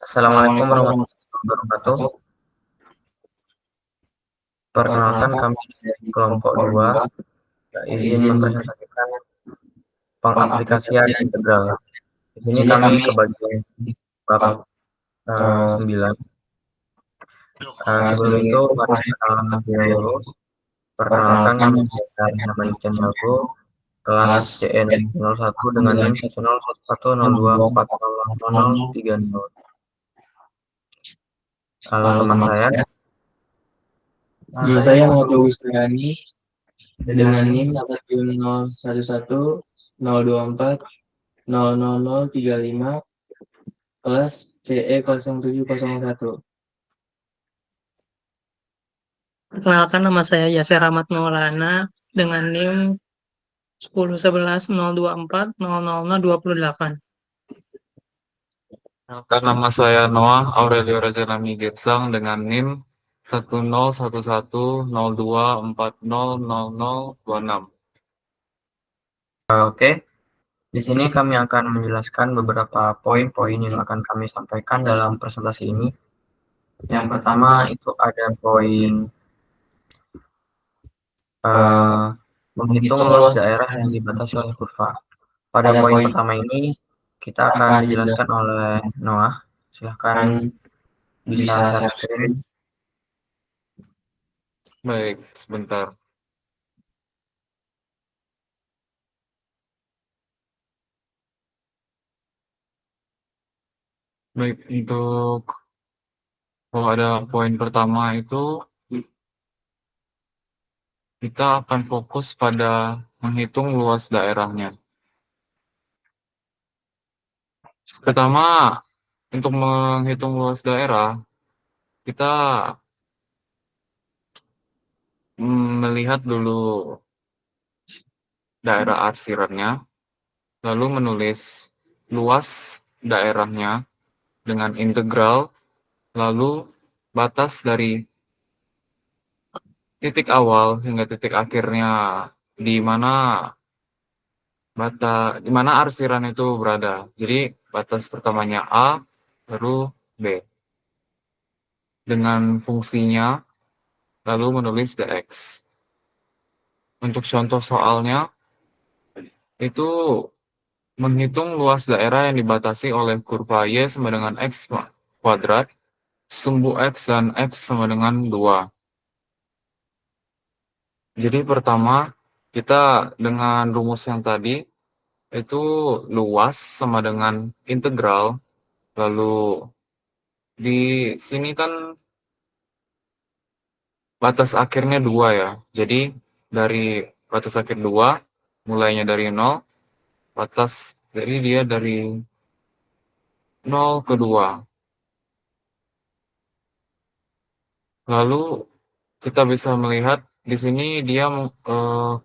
Assalamualaikum warahmatullahi wabarakatuh. Perkenalkan kami dari kelompok 2 izin mempresentasikan pengaplikasian integral. Di sini kami kebagian bab 9. Sebelum itu mari perkenalan terlebih dahulu. Perkenalkan nama saya Namanik Chandrago, kelas CN 01 dengan NIM 10102400030. Halo teman saya. Nama saya Muhammad Wisnani dengan NIM 1011024000035 kelas CE 0701. Perkenalkan, nama saya Yasir Ahmad Maulana dengan NIM 1011024000028. Perkenalkan, nama saya Noah Aurelio Rajanami Girsang dengan NIM 1011024000026. Oke. Di sini kami akan menjelaskan beberapa poin-poin yang akan kami sampaikan dalam presentasi ini. Yang pertama itu ada poin menghitung luas daerah yang dibatasi oleh kurva. Pada poin pertama ini kita akan dijelaskan oleh Noah. Silahkan bisa share screen. Baik, sebentar. Baik, untuk ada poin pertama itu kita akan fokus pada menghitung luas daerahnya. Pertama, untuk menghitung luas daerah, kita melihat dulu daerah arsirannya, lalu menulis luas daerahnya dengan integral, lalu batas dari titik awal hingga titik akhirnya di mana arsiran itu berada. Jadi batas pertamanya A, baru B. Dengan fungsinya, lalu menulis dx. Untuk contoh soalnya, itu menghitung luas daerah yang dibatasi oleh kurva Y sama dengan X kuadrat, sumbu X dan X sama dengan 2. Jadi pertama, kita dengan rumus yang tadi, itu luas sama dengan integral, lalu di sini kan batas akhirnya 2 ya. Jadi dari batas akhir 2, mulainya dari 0, jadi dia dari 0 ke 2. Lalu kita bisa melihat di sini dia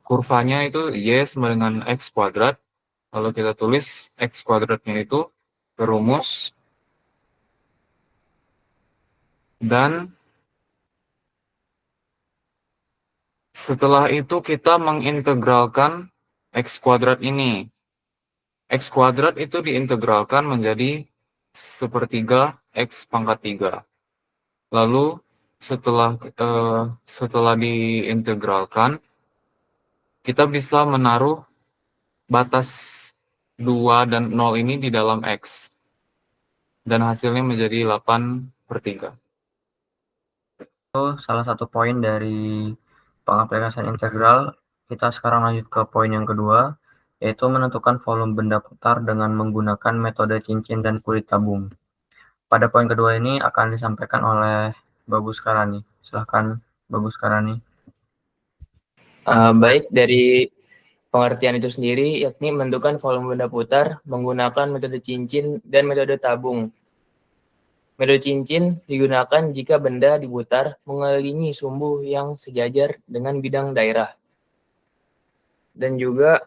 kurvanya itu Y sama dengan X kuadrat. Lalu kita tulis X kuadratnya itu ke rumus. Dan setelah itu kita mengintegralkan X kuadrat ini. X kuadrat itu diintegralkan menjadi sepertiga X pangkat 3. Lalu setelah diintegralkan, kita bisa menaruh batas 2 dan 0 ini di dalam X. Dan hasilnya menjadi 8/3. Itu salah satu poin dari pengaplikasian integral. Kita sekarang lanjut ke poin yang kedua, yaitu menentukan volume benda putar dengan menggunakan metode cincin dan kulit tabung. Pada poin kedua ini akan disampaikan oleh Bagus Karani. Silahkan Bagus Karani. Baik, dari pengertian itu sendiri, yakni menentukan volume benda putar menggunakan metode cincin dan metode tabung. Metode cincin digunakan jika benda diputar mengelilingi sumbu yang sejajar dengan bidang daerah. Dan juga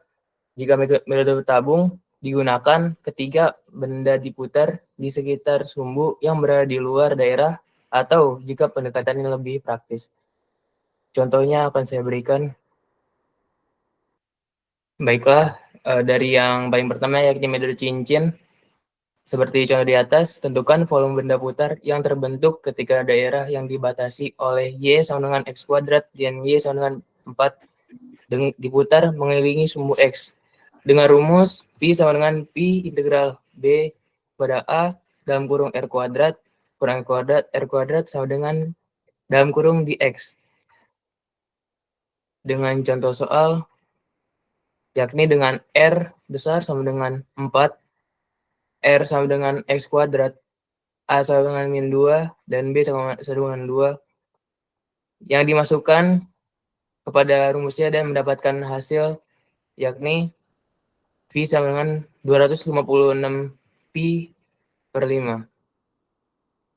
jika metode tabung digunakan ketika benda diputar di sekitar sumbu yang berada di luar daerah atau jika pendekatannya lebih praktis. Contohnya akan saya berikan. Baiklah, dari yang paling pertama yakni metode cincin. Seperti contoh di atas, tentukan volume benda putar yang terbentuk ketika daerah yang dibatasi oleh Y sama dengan X kuadrat dan Y sama dengan 4 diputar mengelilingi sumbu X. Dengan rumus V sama dengan Pi integral B pada A dalam kurung R kuadrat kurang R kuadrat sama dengan dalam kurung dx. Dengan contoh soal, yakni dengan R besar sama dengan 4, R sama dengan X kuadrat, A sama dengan min 2, dan B sama dengan 2, yang dimasukkan kepada rumusnya dan mendapatkan hasil, yakni V sama dengan 256 Pi per 5.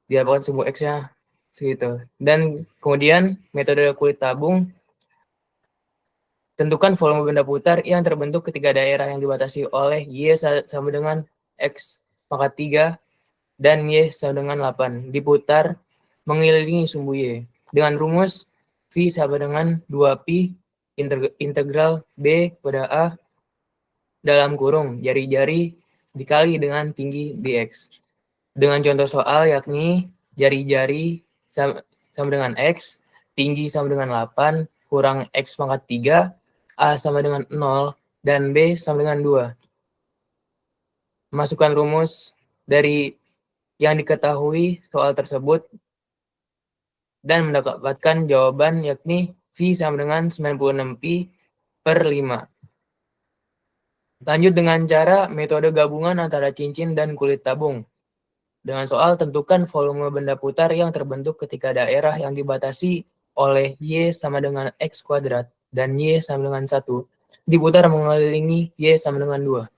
Didapatkan sumbu X-nya segitu. Dan kemudian metode kulit tabung, tentukan volume benda putar yang terbentuk ketika daerah yang dibatasi oleh Y sama dengan X pangkat 3 dan Y sama dengan 8 diputar mengelilingi sumbu Y. Dengan rumus V sama dengan 2Pi integral B pada A dalam kurung jari-jari dikali dengan tinggi dx. Dengan contoh soal yakni jari-jari sama dengan X, tinggi sama dengan 8, kurang X pangkat 3, A sama dengan 0, dan B sama dengan 2. Masukkan rumus dari yang diketahui soal tersebut dan mendapatkan jawaban yakni V sama dengan 96 Pi per 5. Lanjut dengan cara metode gabungan antara cincin dan kulit tabung. Dengan soal tentukan volume benda putar yang terbentuk ketika daerah yang dibatasi oleh Y sama dengan X kuadrat dan Y sama dengan 1 diputar mengelilingi Y sama dengan 2.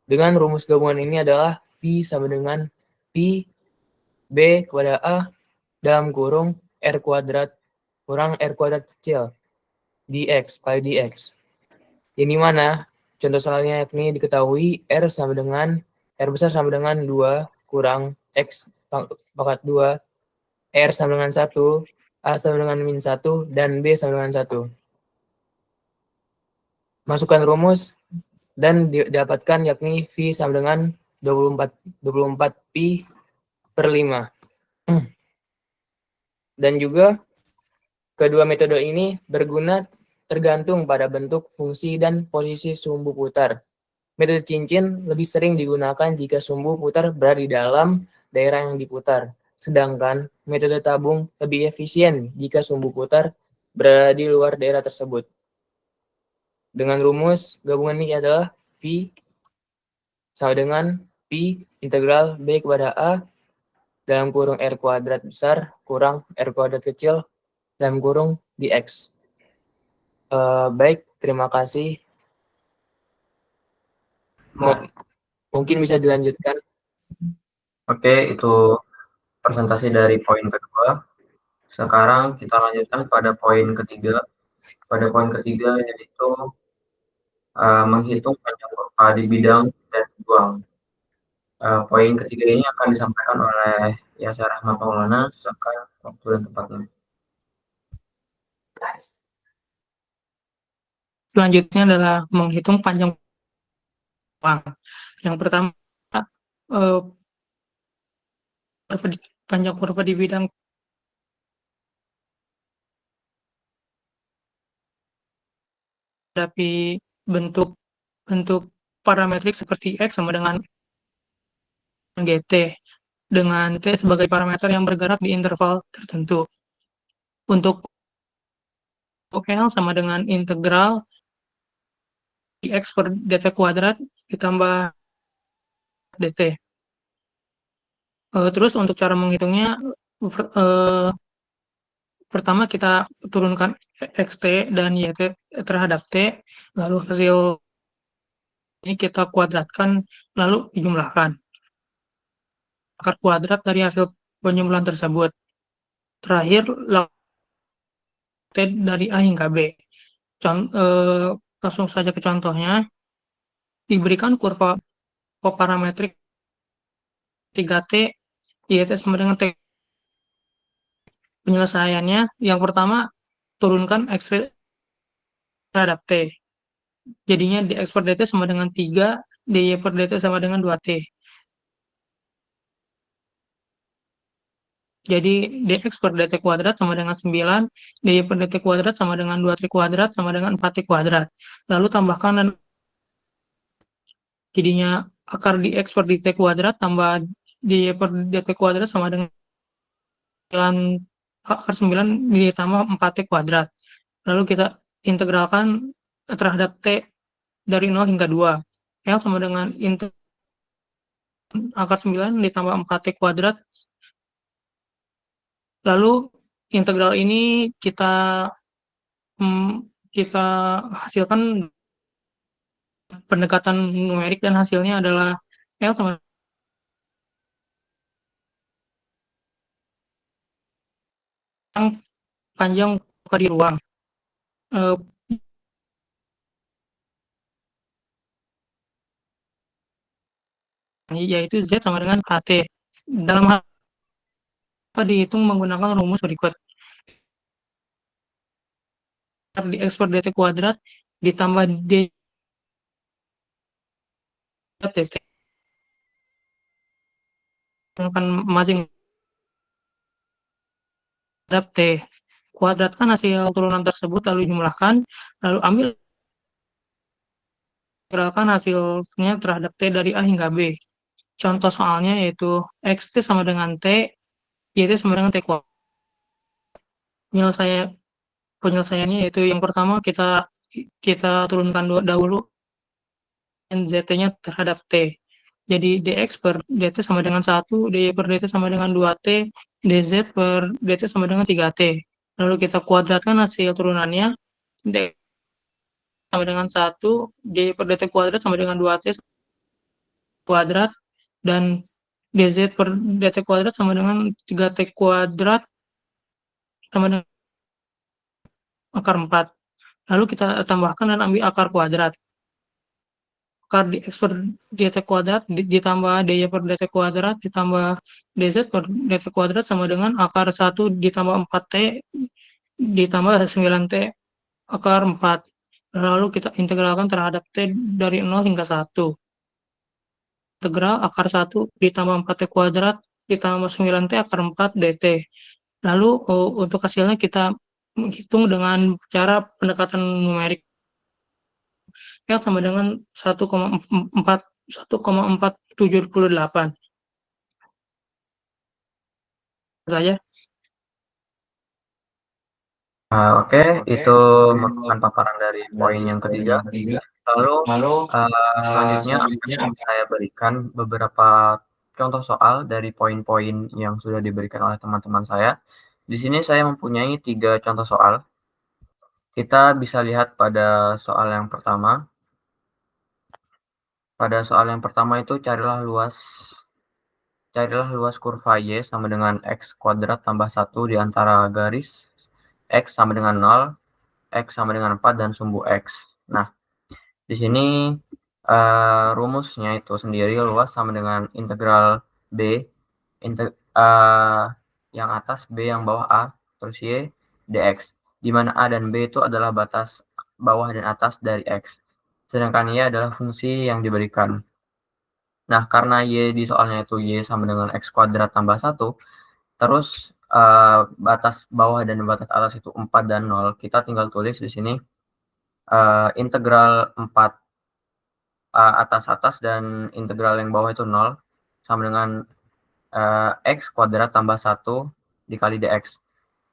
Dengan rumus gabungan ini adalah V sama dengan Pi B kepada A dalam kurung R kuadrat kurang R kuadrat kecil dx kali dx. Ini mana contoh soalnya yakni diketahui R sama dengan R besar sama dengan 2 kurang X pangkat 2, R sama dengan 1, A sama dengan min 1, dan B sama dengan 1. Masukkan rumus dan didapatkan yakni V sama dengan 24 Pi per 5. Dan juga kedua metode ini berguna tergantung pada bentuk, fungsi, dan posisi sumbu putar. Metode cincin lebih sering digunakan jika sumbu putar berada di dalam daerah yang diputar. Sedangkan metode tabung lebih efisien jika sumbu putar berada di luar daerah tersebut. Dengan rumus gabungan ini adalah V sama dengan Pi integral B kepada A dalam kurung R kuadrat besar kurang R kuadrat kecil dalam kurung dx. Baik, terima kasih. Mungkin bisa dilanjutkan. Oke, itu presentasi dari poin kedua. Sekarang kita lanjutkan pada poin ketiga. Pada poin ketiga yaitu menghitung panjang kurva di bidang dan buang. Poin ketiga ini akan disampaikan oleh Yasser Ahmad Maulana. Silakan waktu dan tempatnya. Selanjutnya adalah menghitung panjang uang. Yang pertama, panjang kurva di bidang tapi bentuk parametrik seperti X sama dengan GT dengan T sebagai parameter yang bergerak di interval tertentu. Untuk L sama dengan integral dx per dt kuadrat ditambah dt. Terus untuk cara menghitungnya, pertama kita turunkan xt dan yt terhadap t, lalu hasil ini kita kuadratkan, lalu dijumlahkan. Akar kuadrat dari hasil penjumlahan tersebut. Terakhir, T dari A hingga B. Langsung saja ke contohnya. Diberikan kurva parametrik 3T, YT sama dengan T. Penyelesaiannya, yang pertama, turunkan X terhadap T. Jadinya dx per dt sama dengan 3, dy per dt sama dengan 2T. Jadi dx per dt kuadrat sama dengan 9, dy per dt kuadrat sama dengan 2t kuadrat sama dengan 4t kuadrat. Lalu tambahkan dan jadinya akar dx per dt kuadrat tambah dy per dt kuadrat sama dengan akar 9 ditambah 4t kuadrat. Lalu kita integralkan terhadap t dari 0 hingga 2. L sama dengan akar 9 ditambah 4t kuadrat. Lalu integral ini kita hasilkan pendekatan numerik dan hasilnya adalah L sama panjang buka di ruang. Yaitu Z sama dengan AT. Dalam hal dihitung menggunakan rumus berikut. Dx per dt kuadrat ditambah d dt akan masing terhadap t. Kuadratkan hasil turunan tersebut lalu jumlahkan, lalu ambil integralkan hasilnya terhadap t dari A hingga B. Contoh soalnya yaitu xt sama dengan t, yt sama dengan t kuadrat. Penyelesaiannya yaitu yang pertama kita turunkan dahulu zt-nya terhadap t. Jadi dx per dt sama dengan 1, dy per dt sama dengan 2t, dz per dt sama dengan 3t. Lalu kita kuadratkan hasil turunannya, dx sama dengan 1, dy per dt kuadrat sama dengan 2t kuadrat, dan dz per dt kuadrat sama dengan 3t kuadrat sama dengan akar 4. Lalu kita tambahkan dan ambil akar kuadrat. Akar dx per dt kuadrat ditambah dy per dt kuadrat ditambah dz per dt kuadrat sama dengan akar 1 ditambah 4t ditambah 9t akar 4. Lalu kita integralkan terhadap t dari 0 hingga 1. Integral akar 1 ditambah 4t kuadrat ditambah 9t akar 4 dt. Lalu untuk hasilnya kita menghitung dengan cara pendekatan numerik. L sama dengan 1,478. Saja. Oke, itu merupakan paparan dari poin yang ketiga. Lalu selanjutnya akan saya berikan beberapa contoh soal dari poin-poin yang sudah diberikan oleh teman-teman saya. Di sini saya mempunyai 3 contoh soal. Kita bisa lihat pada soal yang pertama. Pada soal yang pertama itu carilah luas kurva Y sama dengan X kuadrat tambah 1 di antara garis X sama dengan 0, X sama dengan 4, dan sumbu X. Nah, di sini rumusnya itu sendiri luas sama dengan integral B, yang atas B yang bawah A, terus Y dx, di mana A dan B itu adalah batas bawah dan atas dari X, sedangkan Y adalah fungsi yang diberikan. Nah, karena Y di soalnya itu Y sama dengan X kuadrat tambah 1, terus batas bawah dan batas atas itu 4 dan 0, kita tinggal tulis di sini integral 4 atas dan integral yang bawah itu 0 sama dengan X kuadrat tambah 1 dikali dx.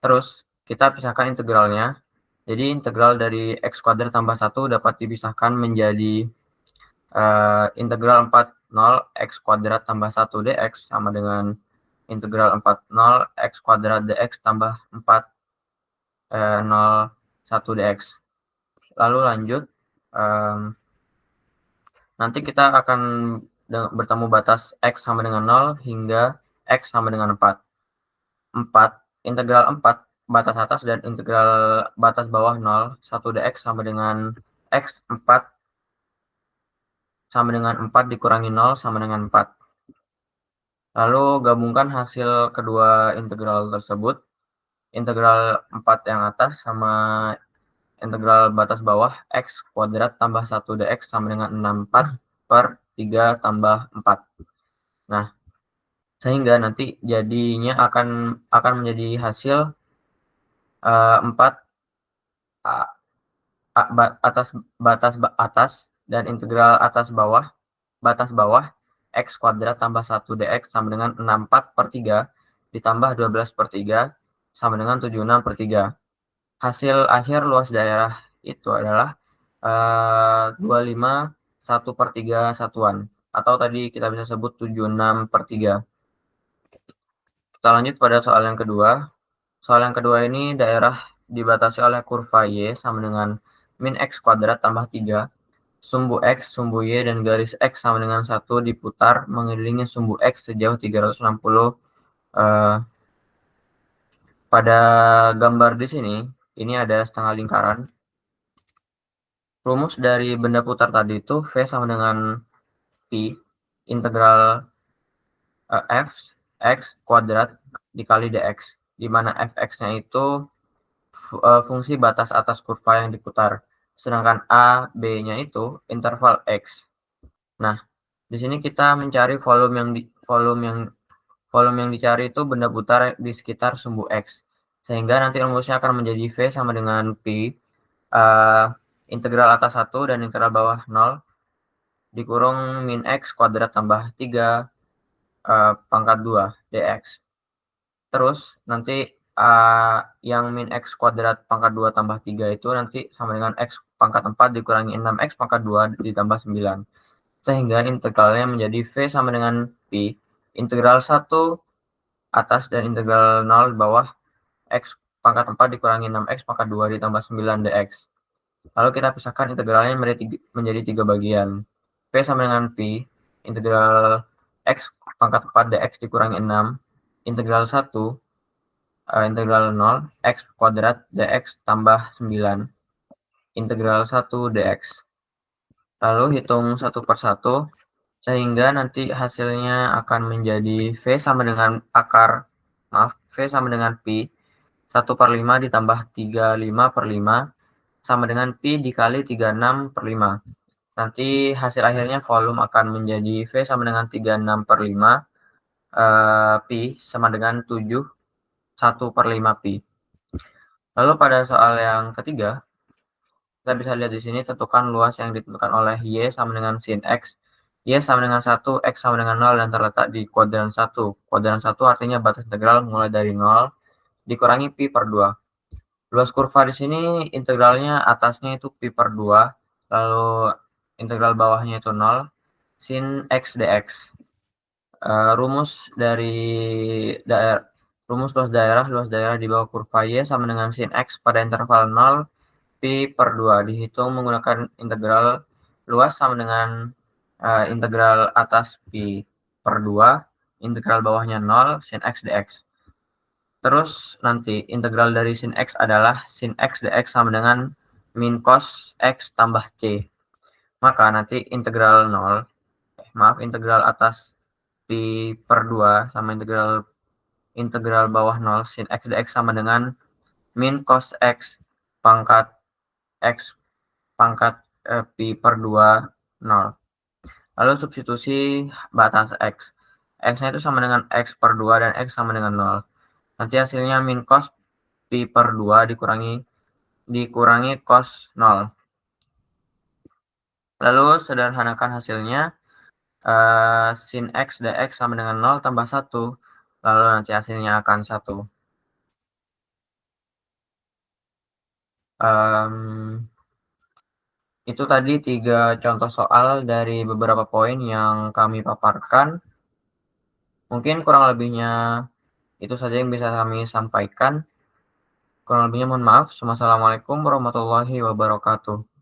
Terus kita pisahkan integralnya. Jadi integral dari X kuadrat tambah 1 dapat dipisahkan menjadi integral 40 X kuadrat tambah 1 dx sama dengan integral 40 X kuadrat dx tambah 4 0 1 dx. Lalu lanjut, nanti kita akan bertemu batas X sama dengan 0 hingga X sama dengan 4. Integral 4 batas atas dan integral batas bawah 0, 1 dx sama dengan X 4 sama dengan 4 dikurangi 0 sama dengan 4. Lalu gabungkan hasil kedua integral tersebut. Integral 4 yang atas sama integral batas bawah X kuadrat tambah 1 dx sama dengan 64 per 3 tambah 4. Nah, sehingga nanti jadinya akan menjadi hasil 4 atas dan integral batas bawah x kuadrat tambah 1 dx sama dengan 64/3 ditambah 12/3 sama dengan 76/3. Hasil akhir luas daerah itu adalah 25/1/3 satuan, atau tadi kita bisa sebut 76/3. Kita lanjut pada soal yang kedua. Soal yang kedua ini daerah dibatasi oleh kurva Y sama dengan min x kuadrat tambah 3, sumbu X, sumbu Y, dan garis X sama dengan 1 diputar mengelilingi sumbu X sejauh 360. Pada gambar di sini, ini ada setengah lingkaran. Rumus dari benda putar tadi itu V sama dengan Pi integral F X kuadrat dikali dx, di mana Fx-nya itu fungsi batas atas kurva yang diputar, sedangkan A, B-nya itu interval X. Nah, di sini kita mencari volume yang dicari itu benda putar di sekitar sumbu X, sehingga nanti rumusnya akan menjadi V sama dengan Pi integral atas 1 dan integral bawah 0 dikurung min X kuadrat tambah 3 pangkat 2 dx. Terus nanti yang min X kuadrat pangkat 2 tambah 3 itu nanti sama dengan X pangkat 4 dikurangi 6X pangkat 2 ditambah 9. Sehingga integralnya menjadi V sama dengan Pi integral 1 atas dan integral 0 bawah X pangkat 4 dikurangi 6X pangkat 2 ditambah 9 dx. Lalu kita pisahkan integralnya menjadi 3 bagian. V sama dengan Pi integral X pangkat 4 dx dikurangi 6 integral 1 integral 0 X kuadrat dx tambah 9 integral 1 dx. Lalu hitung satu per satu, sehingga nanti hasilnya akan menjadi V sama dengan V sama dengan Pi 1/5 ditambah 35/5 sama dengan Pi dikali 36/5. Nanti hasil akhirnya volume akan menjadi V sama dengan 36/5 Pi sama dengan 1/5 Pi. Lalu pada soal yang ketiga, kita bisa lihat di sini tentukan luas yang ditentukan oleh Y sama dengan sin X. Y sama dengan 1, X sama dengan 0 dan terletak di kuadran 1. Kuadran 1 artinya batas integral mulai dari 0 dikurangi Pi per 2. Luas kurva di sini integralnya atasnya itu Pi per 2, lalu integral bawahnya itu 0, sin X dx. Rumus luas daerah di bawah kurva Y sama dengan sin X pada interval 0 Pi per 2 dihitung menggunakan integral luas sama dengan integral atas Pi per 2, integral bawahnya 0, sin X dx. Terus nanti integral dari sin X adalah sin X dx sama dengan min cos X tambah C. Maka nanti integral atas Pi per 2 sama integral bawah 0 sin X dx sama dengan min cos X pangkat Pi per 2 0. Lalu substitusi batas X. X-nya itu sama dengan X per 2 dan X sama dengan 0. Nanti hasilnya min cos Pi per 2 dikurangi cos 0. Lalu sederhanakan hasilnya, sin X dx sama dengan 0 tambah 1. Lalu nanti hasilnya akan 1. Itu tadi 3 contoh soal dari beberapa poin yang kami paparkan. Mungkin kurang lebihnya itu saja yang bisa kami sampaikan. Kurang lebihnya mohon maaf. Wassalamualaikum warahmatullahi wabarakatuh.